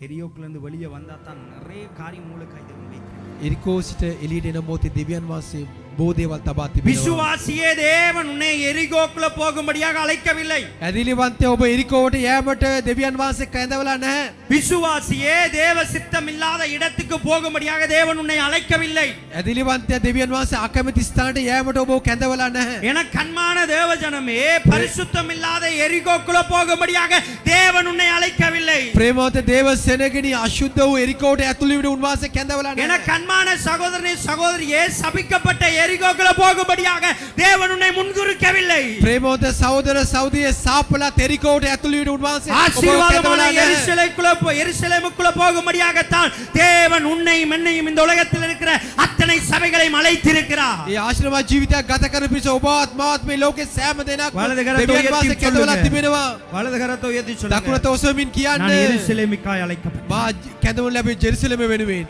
எரியோக்குலேருந்து வெளியே வந்தா தான் நிறைய காரியம் உங்களுக்கு கைது வைக்கிறேன். එරිකෝ සිට එළියට එන මොහොතේ දෙවියන් වහන්සේ බොහෝ දේවල් තබා තිබෙනවා. விசுவாசியே தேவன் உன்னை எரிகோக்குள்ள போகும்படியாக அழைக்கவில்லை. ඇදිලිවන්තය ඔබ එරිකෝවට යෑමට දෙවියන් වහන්සේ කැඳවලා නැහැ. விசுவாசியே தேவ சித்தம் இல்லாத இடத்துக்கு போகும்படியாக தேவன் உன்னை அழைக்கவில்லை. ඇදිලිවන්තය දෙවියන් වහන්සේ අකමැති ස්ථානට යෑමට ඔබ කැඳවලා නැහැ. என கண்மான தேவ ஜனமே பரிசுத்தம் இல்லாத எரிகோக்குள்ள போகும்படியாக தேவன் உன்னை அழைக்கவில்லை. ප්‍රේමවන්ත දේව සෙනගිනි අශුද්ධ වූ එරිකෝවට ඇතුළු වීම උන්වහන්සේ කැඳවලා என නැහැ. கண்மான சகோதரனே சகோதரியே சபிக்கப்பட்ட எரிகோக்குள்ள போகும்படியாக தேவன் உன்னை முன்குறிக்கவில்லை. ප්‍රේමවන්ත සහෝදර සහෝදරිය සාපලා එරිකෝවට ඇතුළු වීම උන්වහන්සේ ඔබ ஆசீர்வாதமான කැඳවලා නැහැ. எருசலேமுக்குள்ள போகும்படியாகத்தான் தேவன் உன்னையும் என்னையும் இந்த உலகத்தில் இருக்கிற அத்தனை சபைகளையும் அழைத்திருக்கிறார். ඒ ආශිර්වාද ජීවිතයක් ගත කරන පිස ඔබවත් මාත් මේ ලෝකේ සෑම දෙනාක් වලද කරතෝ දෙවියන් වහන්සේ යති කැඳවලා சொல்லுங்க. තිබෙනවා. வலது கரத்தை உயர்த்தி சொல்லுங்க. දකුණත ඔසවමින් நான் කියන්නේ எருசலேமுக்காய் அழைக்கப்பட்டேன். මා කැඳවුම් ලැබෙන ජෙරුසලම වෙනුවෙන්